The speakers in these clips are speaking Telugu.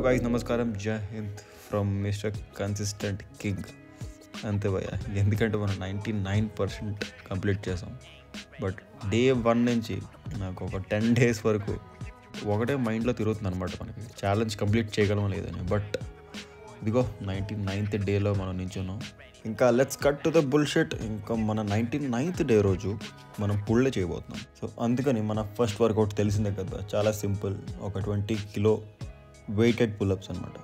guys, namaskaram, Jai Hind from Mr. Consistent King. అంతే భయ్య, ఎందుకంటే మనం 99% కంప్లీట్ చేసాం. బట్ డే 1 నుంచి నాకు ఒక 10 days వరకు ఒకటే మైండ్లో తిరుగుతుంది అనమాట, మనకి ఛాలెంజ్ కంప్లీట్ చేయగలమా లేదని. బట్ ఇదిగో 99th డేలో మనం నించున్నాం. ఇంకా let's cut to the bullshit. ఇంకా మన 99th డే రోజు మనం పుల్లే చేయబోతున్నాం. సో అందుకని మన ఫస్ట్ వర్కౌట్ తెలిసిందే కదా, చాలా సింపుల్. ఒక 20 kilo వెయిటెడ్ పుల్అప్స్ అనమాట.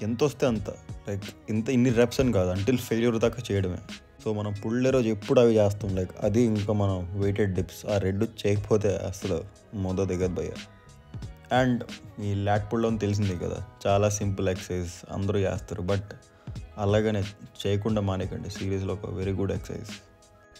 ఎంత వస్తే అంత, లైక్ ఇన్ని రెప్స్ అని కాదు, అంటిల్ ఫెయిల్యూర్ దాకా చేయడమే. సో మనం పుల్లే రోజు ఎప్పుడు అవి చేస్తాం, లైక్ అది ఇంకా మనం వెయిటెడ్ డిప్స్ ఆ రెండు చేయకపోతే అసలు మొద దిగదు భయ్య. అండ్ ఈ లాట్ పుల్ డౌన్ తెలిసిందే కదా, చాలా సింపుల్ ఎక్సర్సైజ్, అందరూ చేస్తారు. బట్ అలాగనే చేయకుండా మానేకండి, సీరియస్లో ఒక వెరీ గుడ్ ఎక్సర్సైజ్.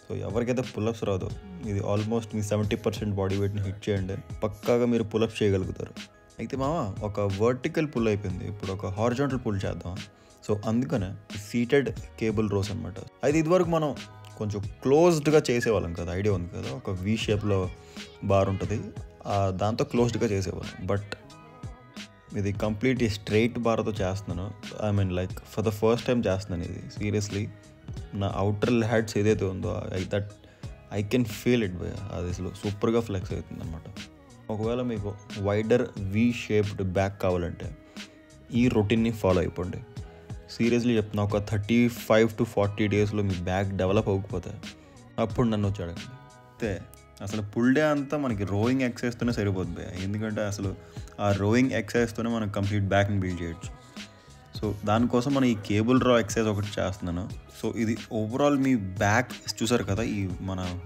సో ఎవరికైతే పుల్అప్స్ రాదో, ఇది ఆల్మోస్ట్ మీ 70% బాడీ వెయిట్ని హిట్ చేయండి, పక్కాగా మీరు పుల్అప్స్ చేయగలుగుతారు. అయితే మామ, ఒక వర్టికల్ పుల్ అయిపోయింది, ఇప్పుడు ఒక హారిజాంటల్ పుల్ చేద్దాం. సో అందుకనే సీటెడ్ కేబుల్ రోస్ అనమాట. అయితే ఇదివరకు మనం కొంచెం క్లోజ్డ్గా చేసేవాళ్ళం కదా, ఐడియా ఉంది కదా, ఒక వి షేప్లో బార్ ఉంటుంది, దాంతో క్లోజ్డ్గా చేసేవాళ్ళం. బట్ ఇది కంప్లీట్ స్ట్రైట్ బార్తో చేస్తున్నాను. I mean like for the first time చేస్తున్నాను ఇది. సీరియస్లీ నా అవుటర్ హ్యాడ్స్ ఏదైతే ఉందో I can feel it by, అది అసలు సూపర్గా ఫ్లెక్స్ అవుతుంది అనమాట. ఒకవేళ మీకు వైడర్ వి షేప్డ్ బ్యాక్ కావాలంటే ఈ రొటీన్ని ఫాలో అయిపోండి. సీరియస్లీ చెప్తున్నా, ఒక 35 to 40 daysలో మీ బ్యాక్ డెవలప్ అవ్వకపోతే అప్పుడు నన్ను వచ్చాడండి. అయితే అసలు పుల్ డే అంతా మనకి రోయింగ్ ఎక్సర్సైజ్తోనే సరిపోతుంది, ఎందుకంటే అసలు ఆ రోయింగ్ ఎక్సర్సైజ్తోనే మనం కంప్లీట్ బ్యాక్ని బిల్డ్ చేయొచ్చు. సో దానికోసం మనం ఈ కేబుల్ రా ఎక్సర్సైజ్ ఒకటి చేస్తున్నాను. సో ఇది ఓవరాల్ మీ బ్యాక్ చూసారు కదా,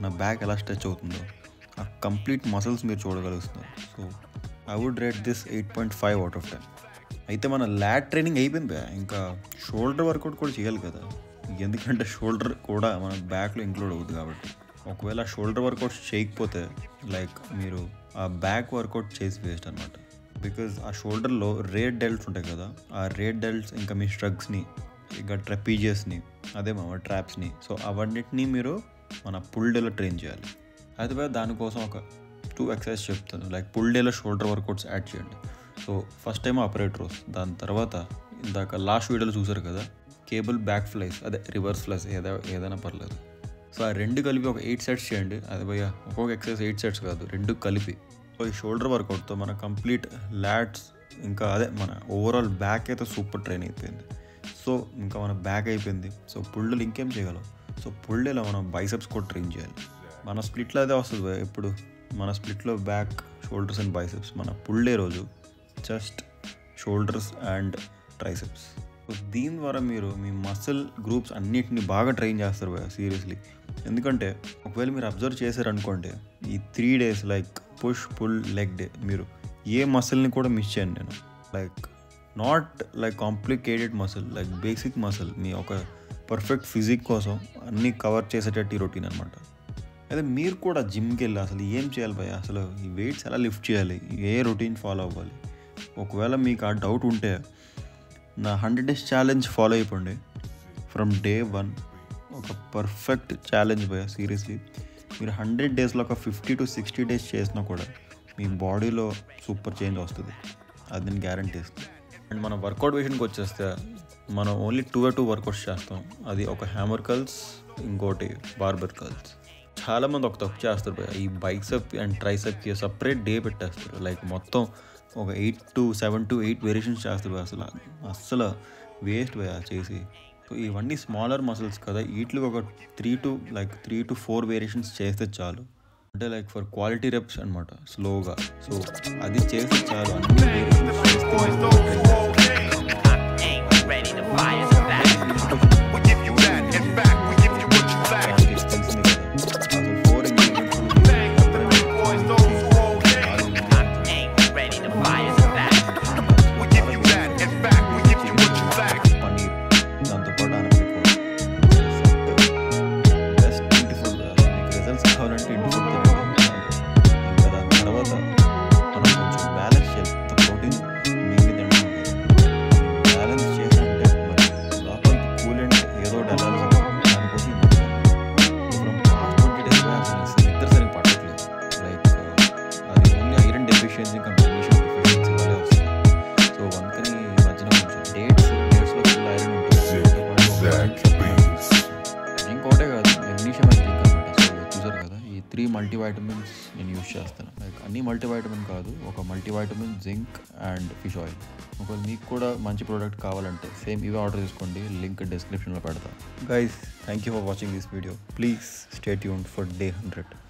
నా బ్యాక్ ఎలా స్ట్రెచ్ అవుతుందో ఆ కంప్లీట్ మసిల్స్ మీరు చూడగలుగుతున్నారు. So I would rate this 8.5 out of 10. అయితే మన ల్యాట్ ట్రైనింగ్ అయిపోయింది, ఇంకా షోల్డర్ వర్కౌట్ కూడా చేయాలి కదా, ఎందుకంటే షోల్డర్ కూడా మన బ్యాక్లో ఇంక్లూడ్ అవుతుంది. కాబట్టి ఒకవేళ షోల్డర్ వర్కౌట్స్ చేయకపోతే లైక్ మీరు ఆ బ్యాక్ వర్కౌట్ చేసి వేస్ట్ అనమాట. బికాజ్ ఆ షోల్డర్లో రేట్ డెల్ట్స్ ఉంటాయి కదా, ఆ రేట్ డెల్ట్స్ ఇంకా మీ స్ట్రగ్స్ని, ఇంకా ట్రెపీజియస్ని, అదే మా ట్రాప్స్ని, సో అవన్నిటినీ మీరు మన పుల్ డేలో ట్రైన్ చేయాలి. అయితే దానికోసం ఒక 2 ఎక్సర్సైజ్ చెప్తాను, లైక్ పుల్ డేలో షోల్డర్ వర్కౌట్స్ యాడ్ చేయండి. సో ఫస్ట్ టైం అపరేట్ రోస్, దాని తర్వాత ఇందాక లాస్ట్ వీడియోలో చూసారు కదా కేబుల్ బ్యాక్ ఫ్లైస్, అదే రివర్స్ ఫ్లైస్, ఏదైనా పర్లేదు. సో ఆ రెండు కలిపి ఒక 8 sets చేయండి. అది భయ్య ఒక్కొక్క ఎక్సర్సైజ్ 8 sets కాదు, రెండు కలిపి. సో ఈ షోల్డర్ వర్కౌట్తో మన కంప్లీట్ ల్యాట్స్ ఇంకా అదే మన ఓవరాల్ బ్యాక్ అయితే సూపర్ ట్రైన్ అయిపోయింది. సో ఇంకా మన బ్యాక్ అయిపోయింది. సో పుల్డేలో ఇంకేం చేయగలం, సో పుల్డేలో మనం బైసెప్స్ కూడా ట్రైన్ చేయాలి. మన స్ప్లిట్లో అదే వస్తుంది ఇప్పుడు, మన స్ప్లిట్లో బ్యాక్, షోల్డర్స్ అండ్ బైసెప్స్. మన పుల్ డే రోజు just shoulders and triceps. So దీని ద్వారా మీరు మీ మసిల్ గ్రూప్స్ అన్నిటిని బాగా ట్రైన్ చేస్తారు భయ్య, సీరియస్లీ. ఎందుకంటే ఒకవేళ మీరు అబ్జర్వ్ చేశారనుకోండి, ఈ 3 days like push pull leg day, మీరు ఏ మసిల్ని కూడా మిస్ చేయండి నేను. Like not like complicated muscle, like basic muscle, మీ ఒక పర్ఫెక్ట్ ఫిజిక్ కోసం అన్నీ కవర్ చేసేటట్టు ఈ రొటీన్ అనమాట. అయితే మీరు కూడా జిమ్కి వెళ్ళి అసలు ఏం చేయాలి భయ్య, అసలు ఈ వెయిట్స్ ఎలా లిఫ్ట్ చేయాలి, ఏ రొటీన్ ఫాలో అవ్వాలి, ఒకవేళ మీకు ఆ డౌట్ ఉంటే నా 100 days ఛాలెంజ్ ఫాలో అయిపోండి. ఫ్రమ్ day 1 ఒక పర్ఫెక్ట్ ఛాలెంజ్ భయ్య, సీరియస్లీ. మీరు 100 daysలో ఒక 50 to 60 days చేసినా కూడా మీ బాడీలో సూపర్ చేంజ్ వస్తుంది, అది నేను గ్యారంటీ ఇస్తాను. అండ్ మన వర్కౌట్ విషయానికి వచ్చేస్తే మనం ఓన్లీ 2 వర్కౌట్స్ చేస్తాం. అది ఒక హ్యామర్ కర్ల్స్, ఇంకోటి బార్బెల్ కర్ల్స్. చాలామంది ఒక తప్పు చేస్తారు భయ్య, ఈ బైసెప్ అండ్ ట్రైసెప్కి సపరేట్ డే పెట్టేస్తారు, లైక్ మొత్తం ఒక 7 to 8 వేరియేషన్స్ చేస్తారు భయ్య. అస్సలు వేస్ట్ భయ్య చేసి. సో ఇవన్నీ స్మాలర్ మసిల్స్ కదా, వీటికి ఒక 3 to 4 వేరియేషన్స్ చేస్తే చాలు, అంటే లైక్ ఫర్ క్వాలిటీ రెప్స్ అనమాట, స్లోగా. సో అది చేస్తే చాలు, అన్ని వేరియేషన్స్ చేస్తే 3 మల్టీవైటమిన్స్ నేను యూస్ చేస్తాను. లైక్ అన్ని మల్టీవైటమిన్ కాదు, ఒక multivitamin, zinc and fish oil. ఒకవేళ మీకు కూడా మంచి ప్రోడక్ట్ కావాలంటే సేమ్ ఇవే ఆర్డర్ చేసుకోండి, లింక్ డిస్క్రిప్షన్లో పెడతా. Guys, thank you for watching this video. Please stay tuned for day 100.